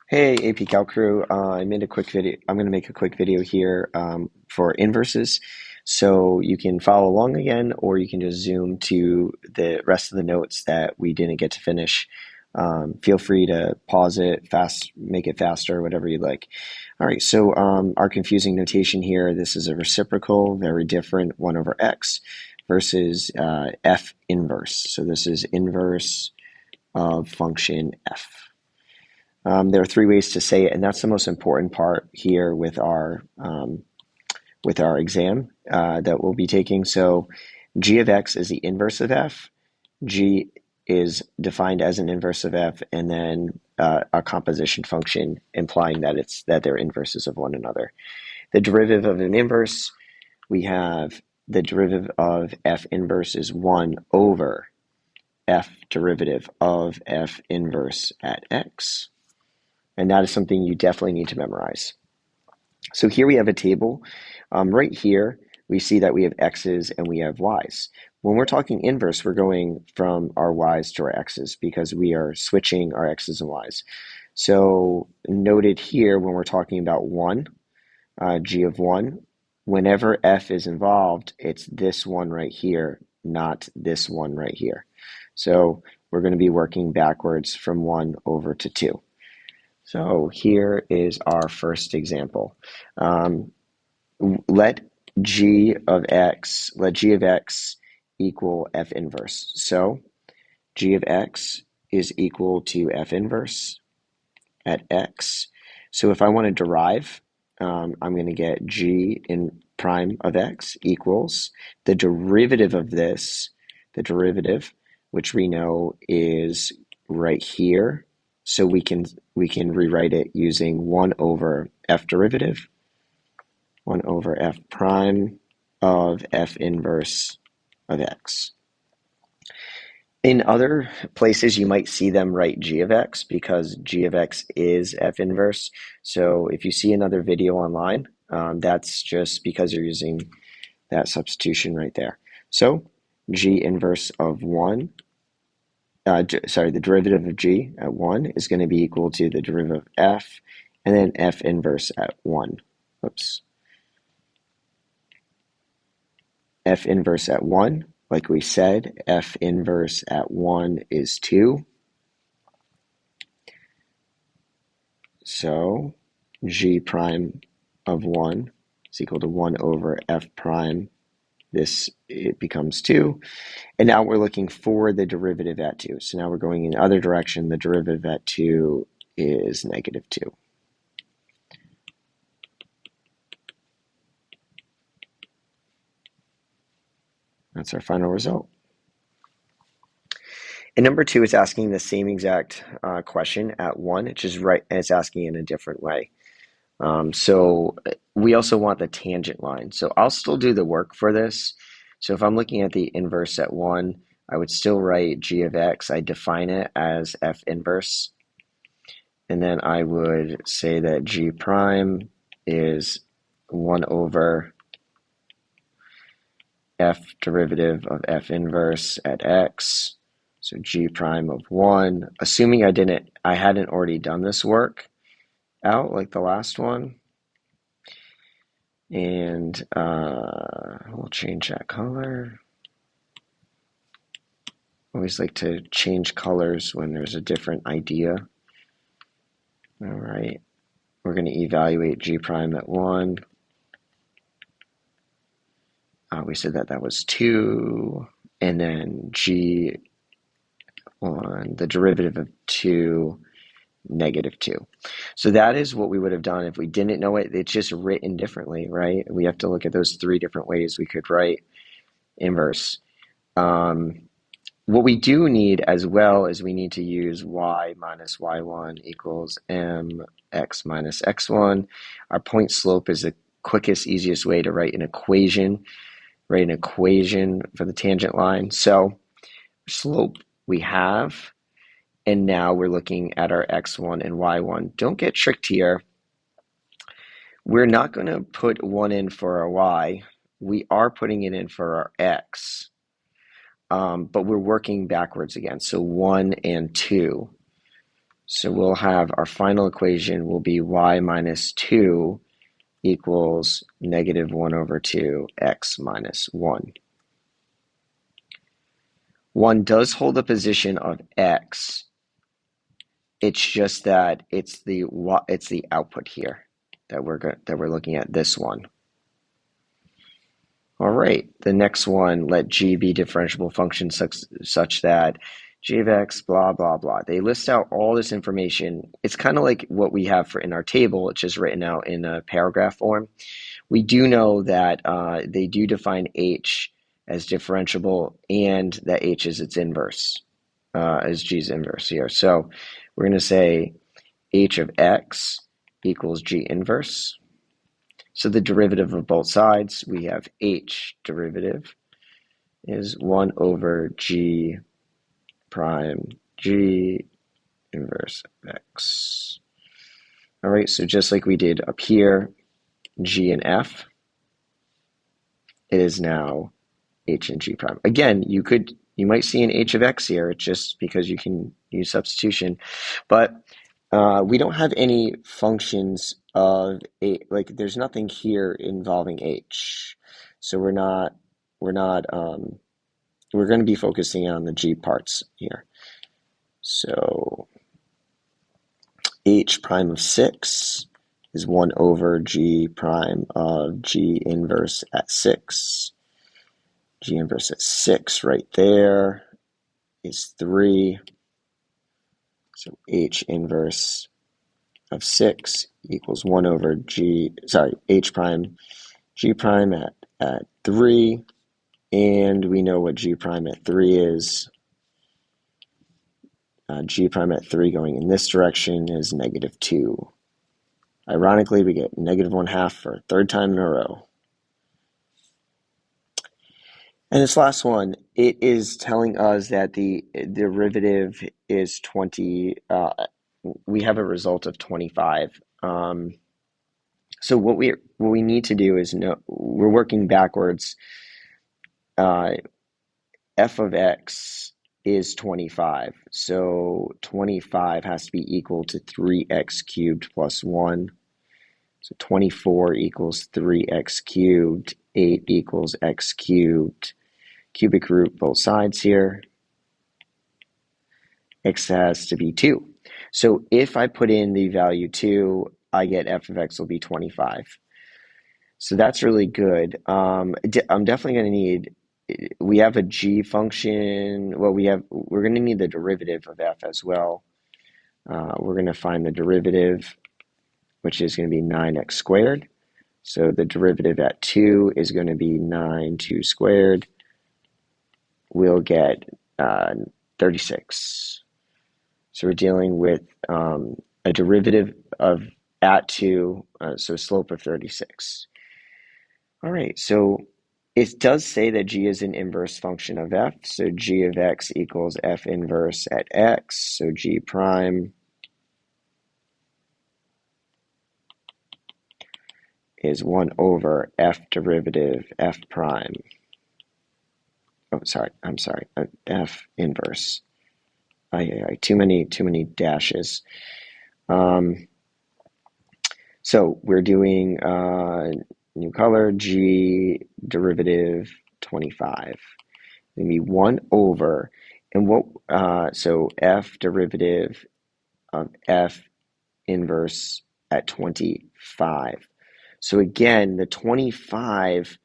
Hey, AP Calc crew. I made a quick video. I'm going to make a quick video here for inverses. So you can follow along again, or you can just zoom to the rest of the notes that we didn't get to finish. Feel free to pause it, make it faster, whatever you like. All right, so our confusing notation here, this is a reciprocal, very different, 1 over x versus f inverse. So this is inverse of function f. There are three ways to say it, and that's the most important part here with our exam that we'll be taking. So g of x is the inverse of f. G is defined as an inverse of f, and then a composition function implying that they're inverses of one another. The derivative of an inverse, we have the derivative of f inverse is 1 over f derivative of f inverse at x. And that is something you definitely need to memorize. So here we have a table. Right here, we see that we have x's and we have y's. When we're talking inverse, we're going from our y's to our x's because we are switching our x's and y's. So noted here, when we're talking about 1, g of 1, whenever f is involved, it's this one right here, not this one right here. So we're going to be working backwards from 1 over to 2. So here is our first example. Let g of x equal f inverse. So g of x is equal to f inverse at x. So if I want to derive, I'm going to get g in prime of x equals the derivative of this, which we know is right here. So we can rewrite it using 1 over f derivative, 1 over f prime of f inverse of x. In other places, you might see them write g of x because g of x is f inverse. So if you see another video online, that's just because you're using that substitution right there. So g inverse of 1, the derivative of g at 1 is going to be equal to the derivative of f, and then f inverse at 1. Oops. F inverse at 1, like we said, f inverse at 1 is 2. So g prime of 1 is equal to 1 over f prime. It becomes 2. And now we're looking for the derivative at 2. So now we're going in the other direction. The derivative at 2 is negative 2. That's our final result. And number 2 is asking the same exact question at 1. It's just right, and it's asking in a different way. So we also want the tangent line. So I'll still do the work for this. So if I'm looking at the inverse at 1, I would still write g of x. I define it as f inverse. And then I would say that g prime is 1 over f derivative of f inverse at x. So g prime of 1, assuming I hadn't already done this work out like the last one. And we'll change that color. Always like to change colors when there's a different idea. All right, we're going to evaluate g prime at 1. We said that was 2, and then g on the derivative of 2, negative 2. So that is what we would have done if we didn't know it. It's just written differently, right? We have to look at those 3 different ways we could write inverse. What we do need as well is we need to use y minus y1 equals mx minus x1. Our point slope is the quickest, easiest way to write an equation for the tangent line. So slope we have, and now we're looking at our x1 and y1. Don't get tricked here. We're not going to put 1 in for our y. We are putting it in for our x. But we're working backwards again. So 1 and 2. So we'll have our final equation will be y minus 2 equals negative 1 over 2 x minus 1. 1 does hold the position of x. It's just that it's the output here that we're looking at, this one. All right, the next one, let g be differentiable function such that g of x, blah, blah, blah. They list out all this information. It's kind of like what we have in our table. It's just written out in a paragraph form. We do know that they do define h as differentiable and that h is its inverse, as g's inverse here. So we're going to say h of x equals g inverse. So the derivative of both sides, we have h derivative is 1 over g prime g inverse of x. All right, so just like we did up here, g and f, it is now h and g prime. Again, you might see an h of x here. It's just because you can use substitution, but we don't have any functions of there's nothing here involving h, so we're going to be focusing on the g parts here. So h prime of 6 is 1 over g prime of g inverse at 6. G inverse at 6 right there is 3. So h inverse of 6 equals 1 over h prime, g prime at 3. And we know what g prime at 3 is. G prime at 3 going in this direction is negative 2. Ironically, we get negative 1/2 for a third time in a row. And this last one, it is telling us that the derivative is 20. We have a result of 25. So what we need to do is we're working backwards. F of x is 25. So 25 has to be equal to 3x cubed plus 1. So 24 equals 3x cubed. 8 equals x cubed. Cubic root both sides here. X has to be 2. So if I put in the value 2, I get f of x will be 25. So that's really good. I'm definitely going to need, we have a g function. Well, we're going to need the derivative of f as well. We're going to find the derivative, which is going to be 9x squared. So the derivative at 2 is going to be 9 2 squared. We'll get 36. So we're dealing with a derivative of at 2, so a slope of 36. All right, so it does say that g is an inverse function of f, so g of x equals f inverse at x, so g prime is 1 over f derivative f prime. Oh, sorry, I'm sorry, f inverse. Too many dashes. So we're doing new color, g derivative 25. Going to be 1 over, and so f derivative of f inverse at 25. So again, the 25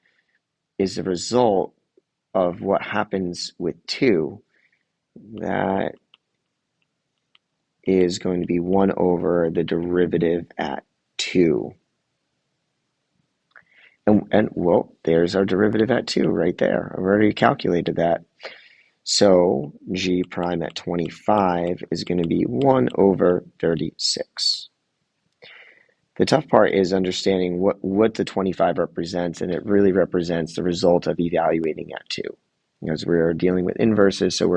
is the result of what happens with 2. That is going to be 1 over the derivative at 2. And well, there's our derivative at 2 right there. I've already calculated that. So g prime at 25 is going to be 1 over 36. The tough part is understanding what the 25 represents, and it really represents the result of evaluating at 2. Because we're dealing with inverses, so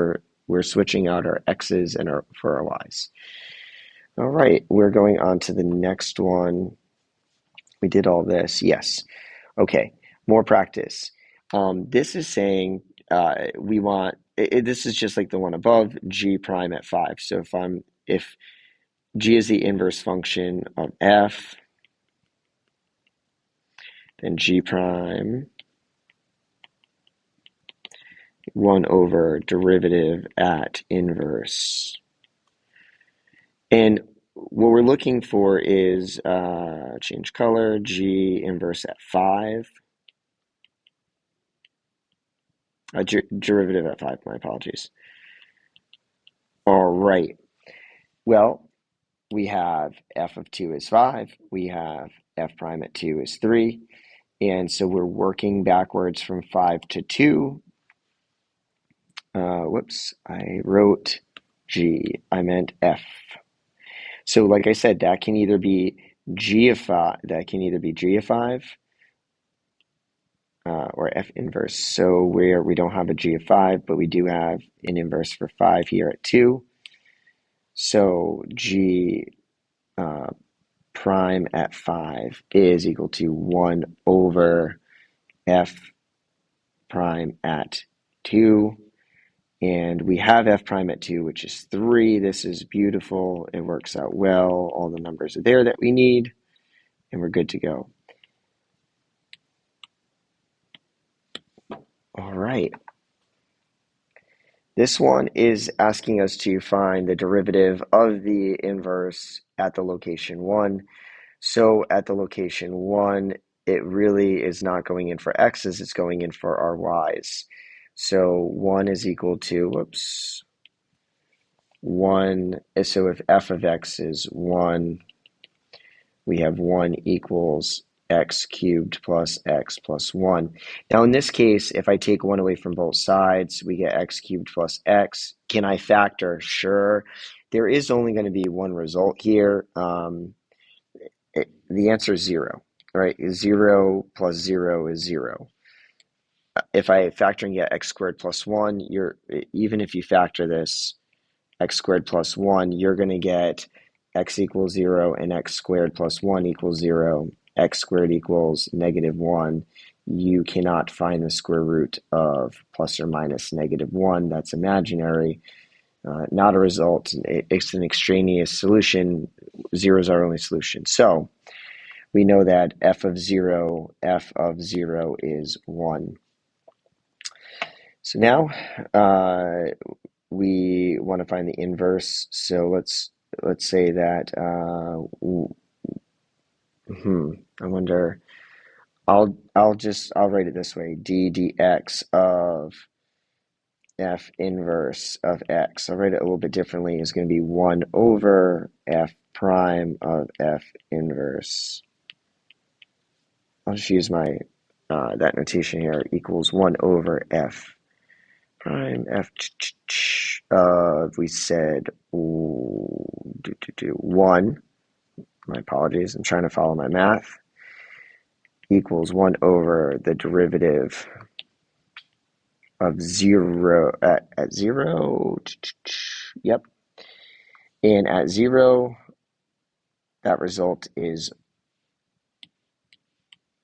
we're switching out our x's and for our y's. All right, we're going on to the next one. We did all this, yes. Okay, more practice. This is saying this is just like the one above, g prime at 5. So if G is the inverse function of f, then G prime 1 over derivative at inverse. And what we're looking for is, change color, G inverse at 5. Derivative at 5, my apologies. All right. Well, we have f of 2 is 5. We have f prime at 2 is 3. And so we're working backwards from 5 to 2. Whoops, I wrote G. I meant F. So like I said, that can either be G of 5, or F inverse. So we don't have a G of 5, but we do have an inverse for 5 here at 2. So G prime at 5 is equal to 1 over F prime at 2. And we have f prime at 2, which is 3. This is beautiful. It works out well. All the numbers are there that we need, and we're good to go. All right. This one is asking us to find the derivative of the inverse at the location 1. So at the location 1, it really is not going in for x's, it's going in for our y's. So 1 is equal to, 1, so if f of x is 1, we have 1 equals x cubed plus x plus 1. Now in this case, if I take 1 away from both sides, we get x cubed plus x. Can I factor? Sure. There is only going to be one result here. The answer is 0, right? 0 plus 0 is 0. If I factor and get x squared plus 1, even if you factor this, x squared plus 1, you're going to get x equals 0 and x squared plus 1 equals 0. X squared equals negative 1. You cannot find the square root of plus or minus negative 1. That's imaginary, not a result. It's an extraneous solution. 0 is our only solution. So we know that f of 0 is 1. So now we want to find the inverse. So let's say that I wonder. I'll write it this way: d dx of f inverse of x. I'll write it a little bit differently. It's going to be 1 over f prime of f inverse. I'll just use my that notation here, equals 1 over f prime f we said 1. My apologies, I'm trying to follow my math. Equals 1 over the derivative of 0 at 0. Yep. And at 0, that result is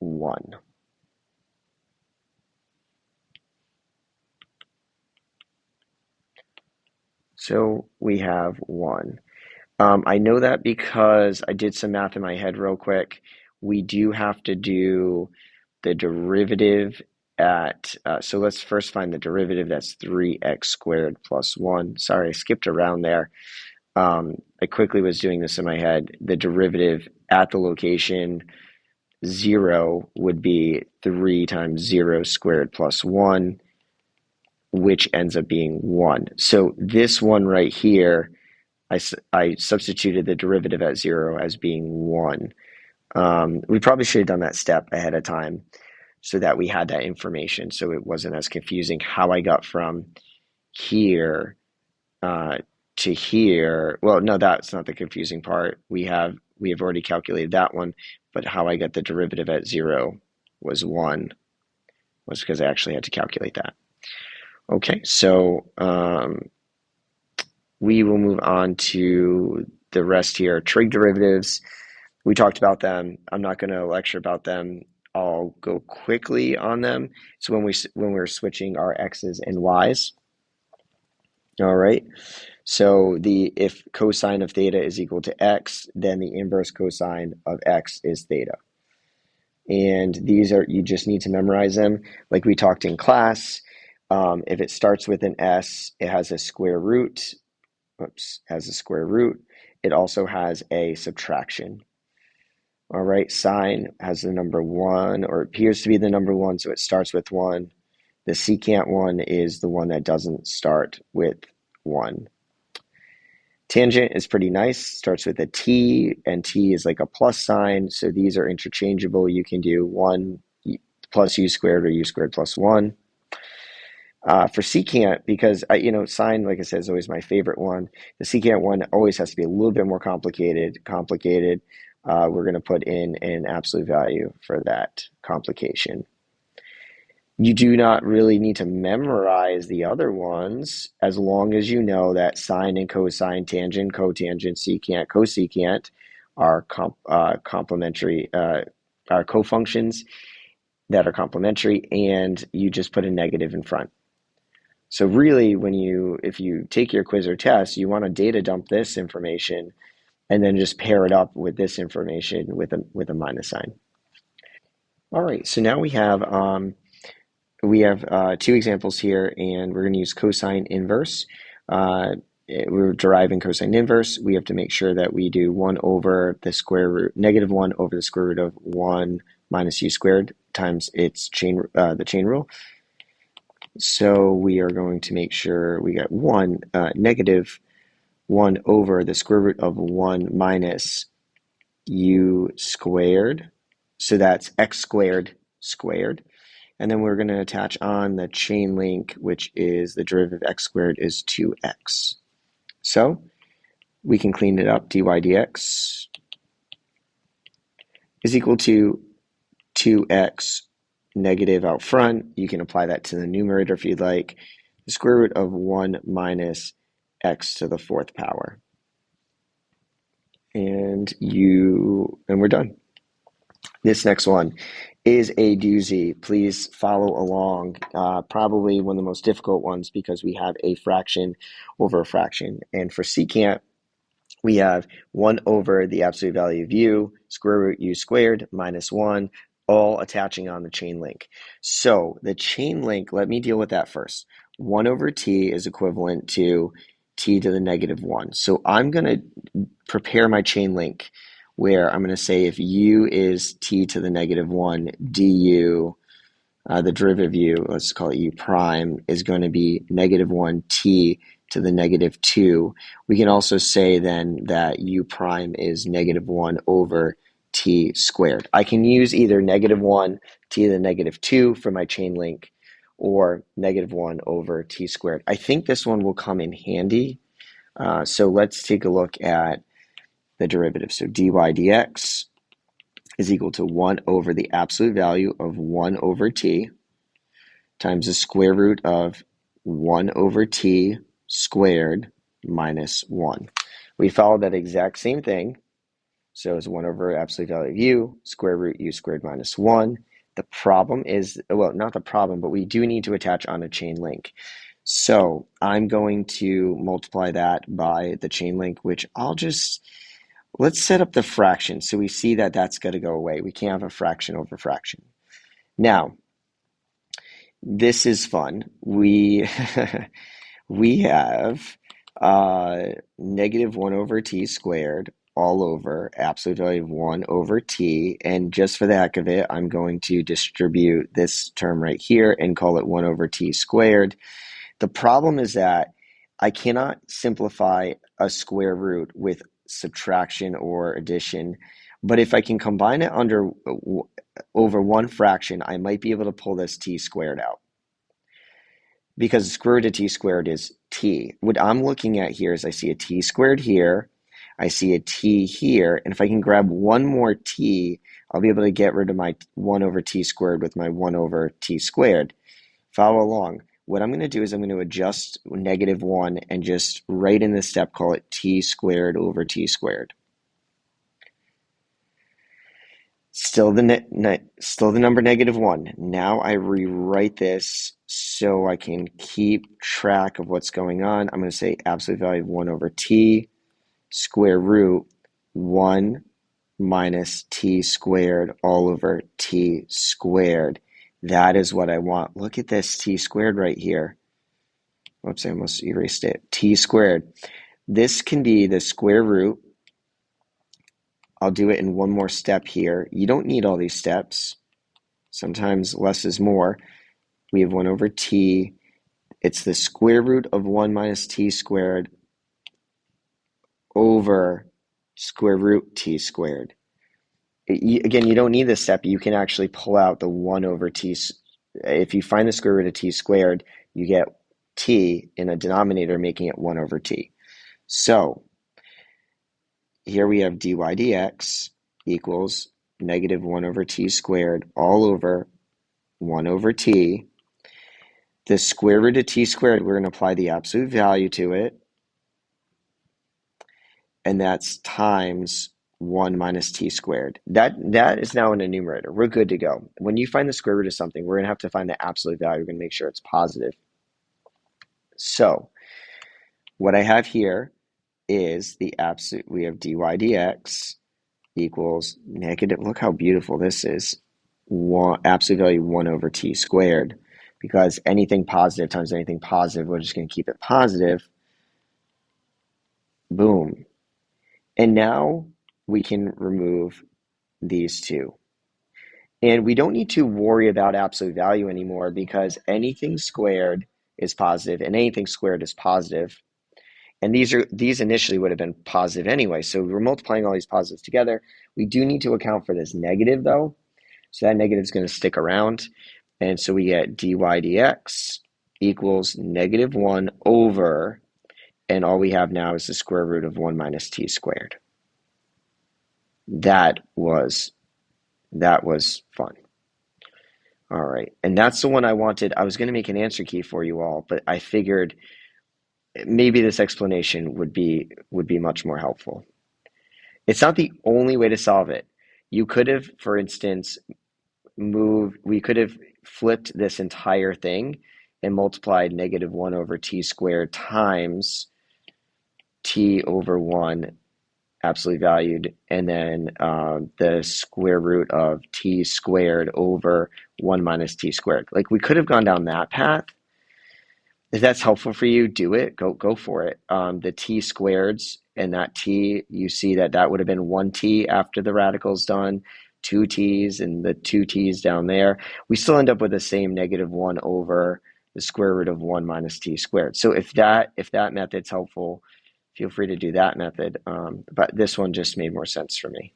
1. So we have 1. I know that because I did some math in my head real quick. We do have to do the derivative at, so let's first find the derivative. That's 3x squared plus 1. Sorry, I skipped around there. I quickly was doing this in my head. The derivative at the location 0 would be 3 times 0 squared plus 1, which ends up being 1. So this one right here, I substituted the derivative at 0 as being 1. We probably should have done that step ahead of time so that we had that information, so it wasn't as confusing how I got from here to here. Well, no, that's not the confusing part. We have already calculated that one, but how I got the derivative at 0 was 1 was because I actually had to calculate that. Okay, so we will move on to the rest here. Trig derivatives, we talked about them. I'm not going to lecture about them. I'll go quickly on them. So when we're switching our x's and y's, All right. So if cosine of theta is equal to x, then the inverse cosine of x is theta. And these are, you just need to memorize them. Like we talked in class, if it starts with an s, it has a square root. Oops, has a square root. It also has a subtraction. All right, sine has the number 1, or appears to be the number 1, so it starts with 1. The secant one is the one that doesn't start with 1. Tangent is pretty nice, starts with a t, and t is like a plus sign, so these are interchangeable. You can do 1 plus u squared or u squared plus 1. For secant, because sine, like I said, is always my favorite one. The secant one always has to be a little bit more complicated. We're going to put in an absolute value for that complication. You do not really need to memorize the other ones as long as you know that sine and cosine, tangent, cotangent, secant, cosecant are complementary, are cofunctions that are complementary, and you just put a negative in front. So really, if you take your quiz or test, you want to data dump this information and then just pair it up with this information with a minus sign. All right, so now we have two examples here, and we're going to use cosine inverse. We're deriving cosine inverse. We have to make sure that we do 1 over the square root, negative 1 over the square root of 1 minus u squared times its the chain rule. So we are going to make sure we got negative 1 over the square root of 1 minus u squared. So that's x squared squared. And then we're going to attach on the chain link, which is the derivative of x squared is 2x. So we can clean it up. Dy dx is equal to 2x negative out front. You can apply that to the numerator if you'd like. The square root of 1 minus x to the 4th power. And we're done. This next one is a doozy. Please follow along. Probably one of the most difficult ones because we have a fraction over a fraction. And for secant, we have 1 over the absolute value of u, square root u squared, minus 1, all attaching on the chain link. So the chain link, let me deal with that first. 1 over t is equivalent to t to the negative 1. So I'm going to prepare my chain link where I'm going to say if u is t to the negative 1, du, the derivative of u, let's call it u prime, is going to be negative 1 t to the negative 2. We can also say then that u prime is negative 1 over t squared. I can use either negative 1 t to the negative 2 for my chain link or negative 1 over t squared. I think this one will come in handy. So let's take a look at the derivative. So dy dx is equal to 1 over the absolute value of 1 over t times the square root of 1 over t squared minus 1. We follow that exact same thing. So it's 1 over absolute value of u, square root u squared minus 1. The problem is, well, not the problem, but we do need to attach on a chain link. So I'm going to multiply that by the chain link, which let's set up the fraction so we see that that's going to go away. We can't have a fraction over fraction. Now, this is fun. We have negative 1 over t squared all over absolute value of 1 over t. And just for the heck of it, I'm going to distribute this term right here and call it 1 over t squared. The problem is that I cannot simplify a square root with subtraction or addition, but if I can combine it over one fraction, I might be able to pull this t squared out. Because the square root of t squared is t. What I'm looking at here is I see a t squared here, I see a t here, and if I can grab one more t, I'll be able to get rid of my 1 over t squared with my 1 over t squared. Follow along. What I'm going to do is I'm going to adjust negative 1 and just right in this step call it t squared over t squared. Still the number -1. Now I rewrite this so I can keep track of what's going on. I'm going to say absolute value of 1 over t square root 1 minus t squared all over t squared. That is what I want. Look at this t squared right here. Oops, I almost erased it. T squared. This can be the square root. I'll do it in one more step here. You don't need all these steps. Sometimes less is more. We have 1 over t. It's the square root of 1 minus t squared over square root t squared. Again, you don't need this step. You can actually pull out the 1 over t. If you find the square root of t squared, you get t in a denominator, making it 1 over t. So here we have dy dx equals -1 over t squared all over 1 over t. The square root of t squared, we're going to apply the absolute value to it, and that's times 1 minus t squared. That is now in a numerator. We're good to go. When you find the square root of something, we're going to have to find the absolute value. We're going to make sure it's positive. So what I have here is the absolute. We have dy dx equals negative. Look how beautiful this is. Absolute value 1 over t squared. Because anything positive times anything positive, we're just going to keep it positive. Boom. And now we can remove these two. And we don't need to worry about absolute value anymore because anything squared is positive and anything squared is positive. And these initially would have been positive anyway. So we're multiplying all these positives together. We do need to account for this negative though. So that negative is going to stick around. And so we get dy dx equals -1 over, and all we have now is the square root of 1 minus t squared. That was fun. All right, and that's the one I wanted. I was going to make an answer key for you all, but I figured maybe this explanation would be much more helpful. It's not the only way to solve it. You could have, for instance, we could have flipped this entire thing and multiplied -1 over t squared times t over 1 absolutely valued, and then the square root of t squared over 1 minus t squared. Like we could have gone down that path. If that's helpful for you, do it. Go for it. The t squareds and that t, you see that would have been 1t after the radical's done, 2 t's and the 2 t's down there. We still end up with the same -1 over the square root of 1 minus t squared. So if that method's helpful, feel free to do that method. But this one just made more sense for me.